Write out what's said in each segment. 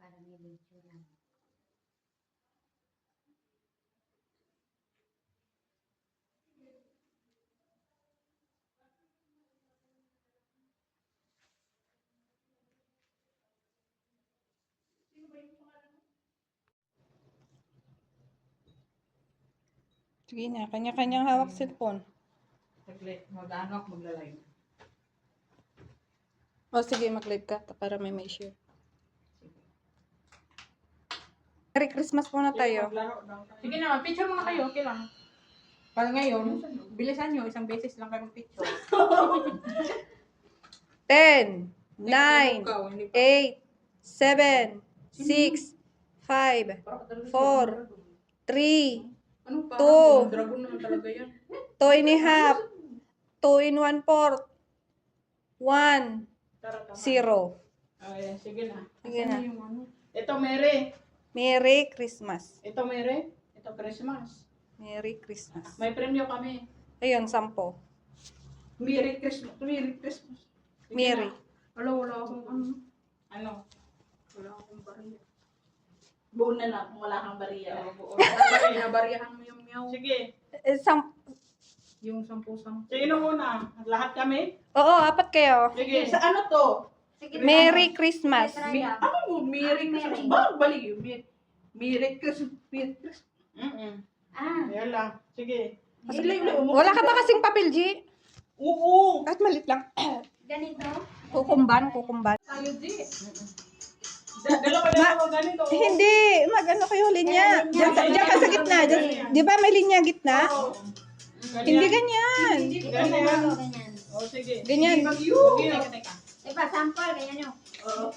Para may video lang. Sige na, kanya-kanyang hawak cellphone. Saglit, mag-ano ako magla-live. O sige, mag-live ka para may share. Merry Christmas muna tayo. Sige na, picture muna kayo, okay lang. Para ngayon, bilisan nyo, isang beses lang kayo mag-picture. 10, 9, 8, 7, 6, 5, 4, 3, Ano pa? Two. Dragon naman talaga yan. 2 and a half, 2 and 1/4, 1, Tara, tama. 0. Ayan, sige na. Sige Asan na. yung ano? Ito, Mary. Merry Christmas. Ito, Mary. Ito, Christmas. Merry Christmas. May premyo kami. Ayun, 10. Merry Christmas. Merry Christmas. Sige Merry. na. Wala akong ano. Ano? Wala akong bariya. Buo na lang kung wala kang bariya. Nabariyahan mo yung meow. Sige. Yung 10-10. Sino muna? Lahat kami? Oo, 4 kayo. Sige. Sa ano to? Sige, Merry Christmas. Ano mo? Merry Christmas. Bakit bali yun? Merry Christmas. Merry Christmas. Yan lang. Sige. Wala ka ba kasing papel, G? Oo. Kahit malit lang. Ganito. Kukumban. Tayo di. Dalawa ganito. Hindi, mag-ano kayo, linya. Diyan ka sa gitna. Di ba may linya gitna? Hindi ganyan. Ganyan. Ganyan. O, sige. Ganyan. Teka. Diba, sample, ganyan yung.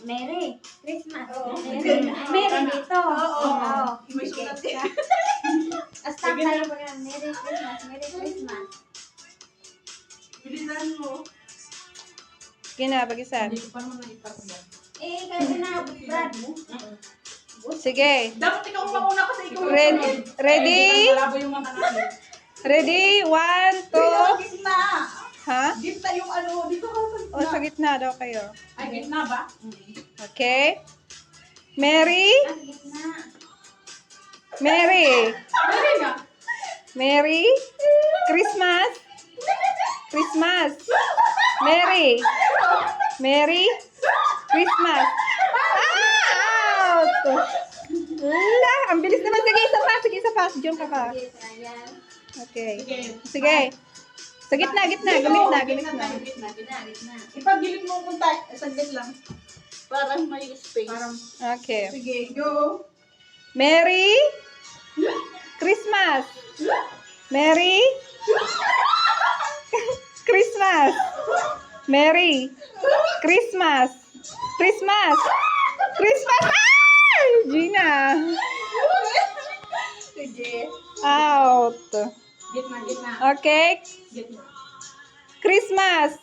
Merry Christmas. Merry. Merry dito. Oo. May sulat Sige. yan. Stop tayo pag Merry Christmas. Merry Christmas. Bilisan mo. Sige na, pag-isa. Hindi ko pa naman naiparang. Kasi na, Brad. Sige. Dapat ikaw mauna kasi ikaw. Ready? Malabo yung mga namin. Ready? 1, 2. Gitna. Ha? Gitna yung ano. Dito ka sa O, sa gitna daw kayo. Ay, gitna ba? Okay? Merry? Ang gitna. Merry? Mary nga. Merry? Christmas? Christmas? Merry? Merry? Christmas? Out! Wala! Ang bilis naman. Sige, isa pa. Diyan ka pa. Sige, trial. Okay. Sige. Sige. Sa gitna. Gumit na. Gitna. Ipagilid mo kung tayo. Saglit lang. Para may space. Parang, Okay. Sige, go. Merry Christmas. Merry Christmas. Merry Christmas. Christmas. Ay! Gina. Sige. Out. gitna. Okay. Gitna. Christmas.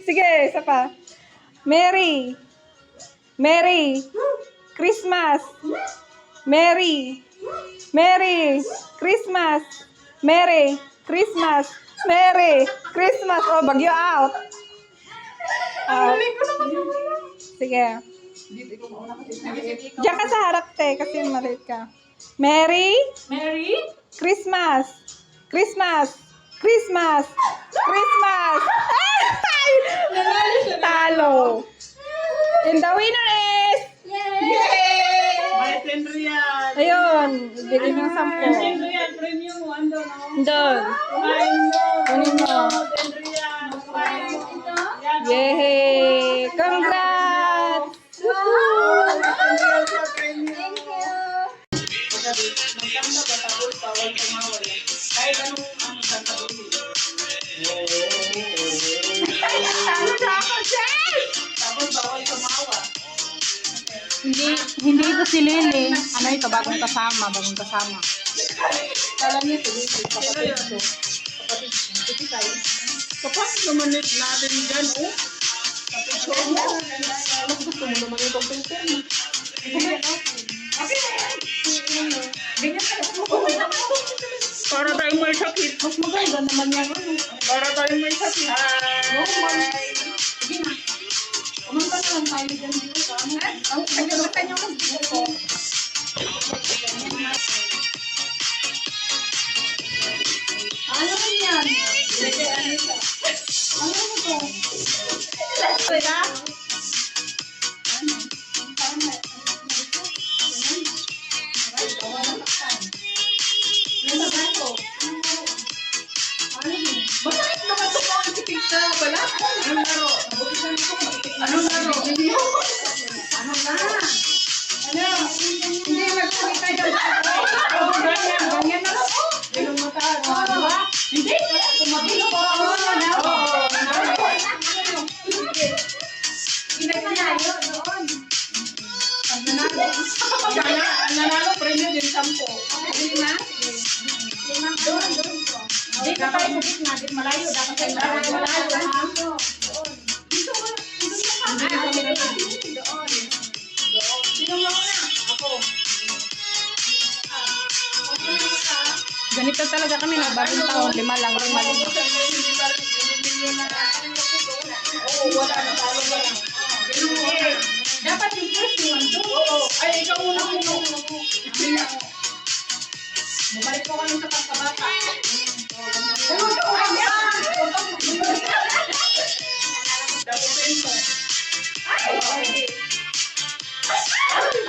Sige, isa pa. Merry Christmas. Merry Christmas. Oh, bagyo out. Sige. Dito ikaw mauna kasi. Diyan ka sa harap, te, kasi maliit ka. Merry Mary? Christmas. Ay! Talo. And the winner is... May Sendrian. Ayun. Bigyan ng 10. Sendrian, premium mo. Ando, no? Doon. Kunin mo. Sendrian. Ito? Yay! Congrats! Thank you. Magkanda ba tapos bawal tumawal. Kahit anong sasabihin. Tapos bawal tumawa. Hindi ito si Lily. Ano ito? Bagong kasama. Kala niya ito. Kapatid ko. Kapag naman natin dyan, oh. Gusto mo naman itong filter mo. Para tayong may sakit. Mas maganda naman yan. Para tayong may sakit. Normal. Sige na. Kumanta na. lang tayo dyan dito sa ano. Ang kagabatan yung ko. Ano man yan? Ano mo to? Kaya? Bakit nakatuko ang tipid sa wala? Anong laro? Anong laro? Ano na? Ano? Hindi magsalita dyan. Ganyan na lang. Ganyan mo ta. Diba? Hindi. Tumabilo ko. Hindi pa tayo doon. Ang nanalo, premyo din 10. Lima? Lima doon po. Dito tayo sa gitna. Dito malayo. Dapat tayo malayo. Doon. Dito mo. Doon. Sino mo na? Ako. Ganito talaga kami na bagong taon, 5 lang. Oo, wala na. Talo ba lang? Dapat yung first one. Oo. Ay, ikaw muna mo. Bumalik po kami sa pagkabata. Dapat ito.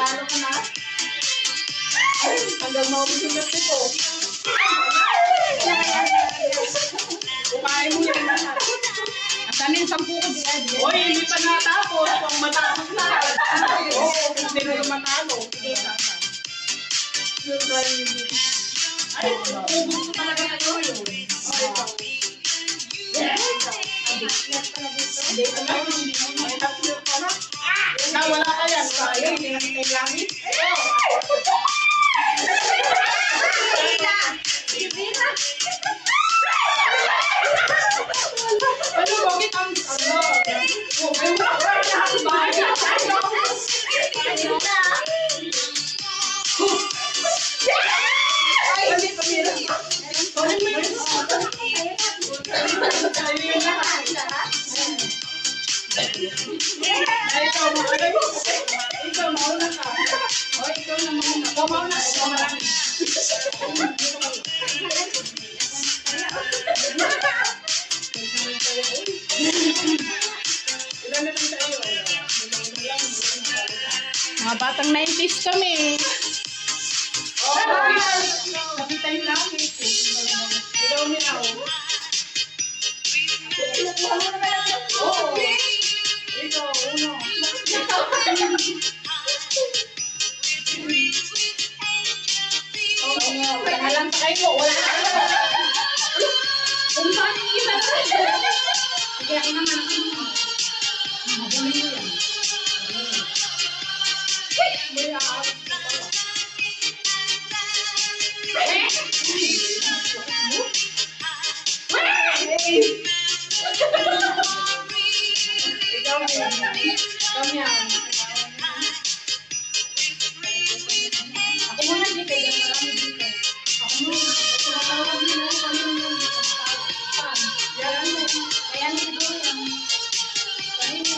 Talo ka na? Hanggang maubos yung gabi ko. Kumain mo yan lahat. Asan yung 10 ko diyan? Hoy, hindi pa natapos. Pang matapos na. Oo, hindi na yung matalo. Ay, ubus ko talaga na yun. Wala ka yan. Sayang, hindi natin kay langit. Ano, bakit ang ano? Ikaw, mauna ka. O, ikaw na mauna. Ikaw mauna. Ikaw marami. Ilan na lang tayo? Mga batang 90s kami. Kapitay langit. Ikaw niya. Oo. Ikaw, uno. Wala lang sa kayo. Wala lang. Kung saan yung isa na rin. Sige, ako naman. Mabuli mo yan. May aawit na pala. Ikaw yan. Ikaw yan. Ako muna dito. Marami dito. Ako muna. Tumatawag din mo. Kami naman dito. Yan. Kaya nito yan. Kanina.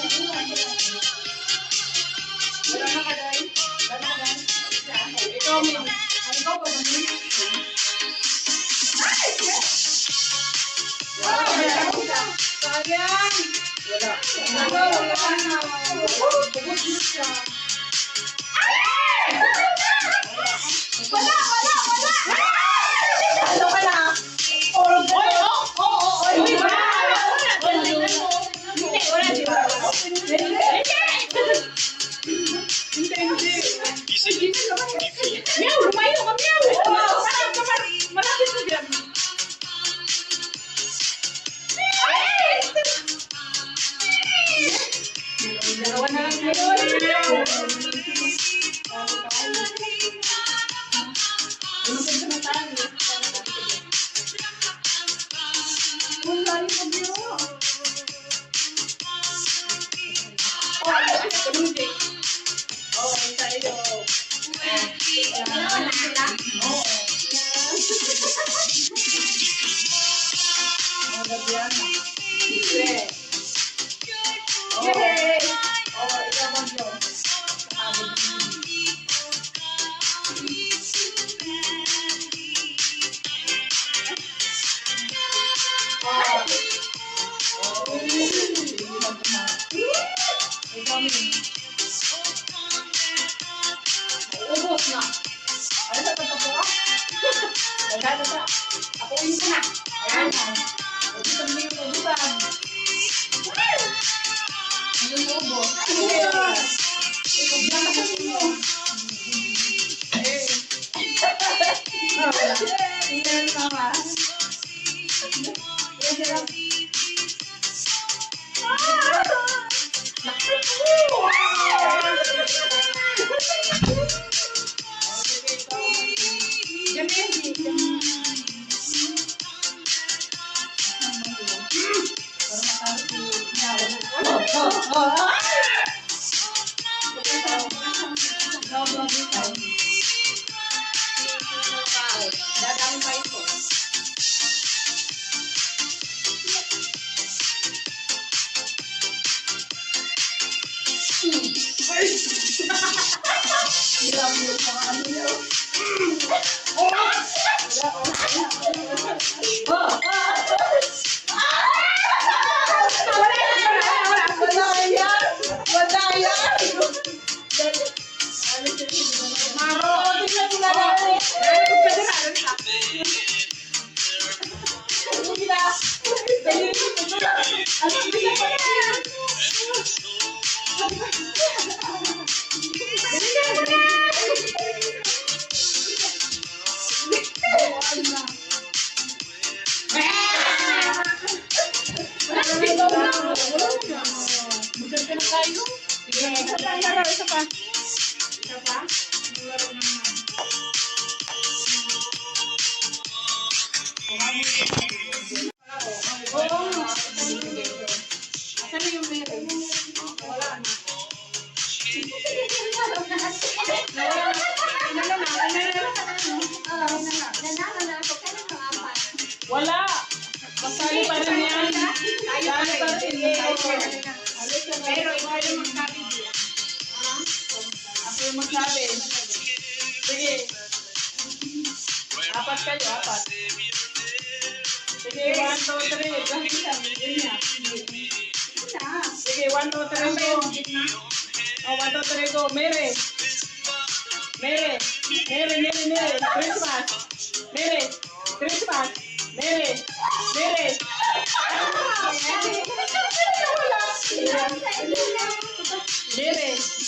Wala na ka, Day. Wala na ka, Day. Ikaw, Min. Ano ba ba? Sayang! Wala. Wala na. Bubos mo siya. Wala! Ano ka na? Oy! Hindi, wala. Hindi. Meow! Lumayo ka, meow! Malapit na dyan. Dalawa na lang tayo. Yay! kami. Ubos na. Ano sa tatapo ka? Ayan na siya. Apuin ko na. Ayan na. Ubusan mo yung ubusan. Yung ubos. Ubos na sa inyo. Tingnan sama. Dadami pa ito. Hirap mo pa ano yun. Isa pa. Wala. Masali pa rin yan. Masali pa rin yan. Pero ikaw yung magsabi. Ako yung magsabi. Sige. Apat kayo, apat. Sige, 1, 2, 3. Ganyan. Sige, 1, 2, 3, go. Oh, 1, 2, 3, go. Mere. Mere. Mere, mere, mere. Christmas. Mere. Christmas. Mere. Mere. Mere.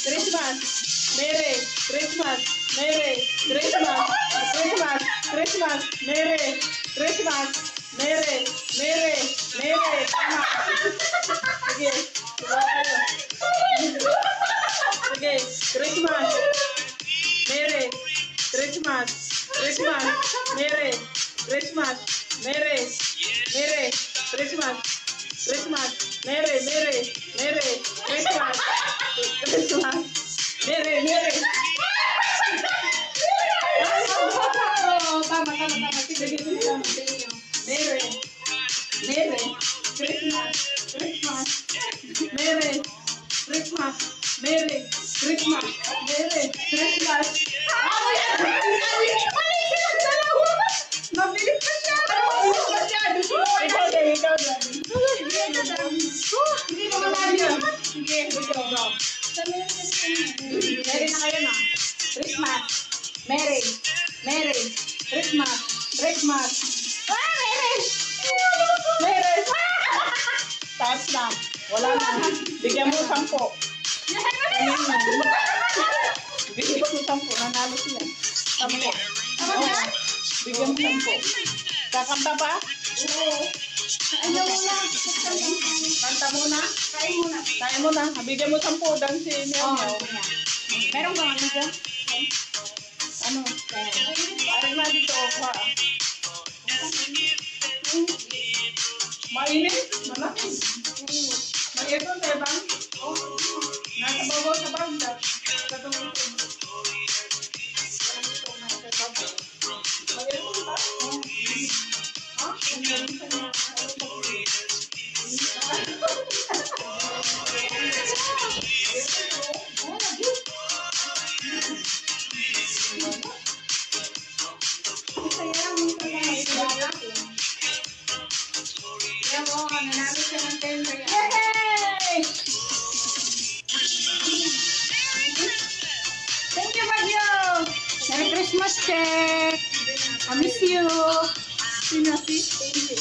Christmas. Mere. Christmas. Mere. Christmas. Christmas. Christmas. Mere. Christmas. Mere. Mere. Mere. Tama. Sige. Diba kayo? Sige. Christmas. Mere. Christmas. Christmas. Mere. Christmas. Mere. Mere. Christmas. Christmas. Mere. Mere. Mere. Christmas. Christmas. Mere. Mere. Tama. Sige. Mere. Mere. Christmas. Christmas. Mere. Christmas. Mere. Christmas. Mere. Christmas. Mabilis pa siya. Ikaw din. Hindi mo malalim. Sige, go. Merry na kayo na. Christmas. Merry. Merry. Christmas. Christmas. Merry. Merry. Taas na. Wala na. Bigyan mo 10. Bigyan mo 10. Nanalo siya. 10. Bigyan mo 10. Kakanta pa? Oo. Ayaw mo na. Kanta muna? Kain muna. Bigyan mo 10 dan si Neo. Meron bang ano dyan? Ano? Parang na dito. Mainit? Malaki. May ito, Tebang? Nasa babaw sa bangkat. Katulong ito. May ito ba? Ha? Ang galing sa niya. Yay! check. I miss you. Sino si?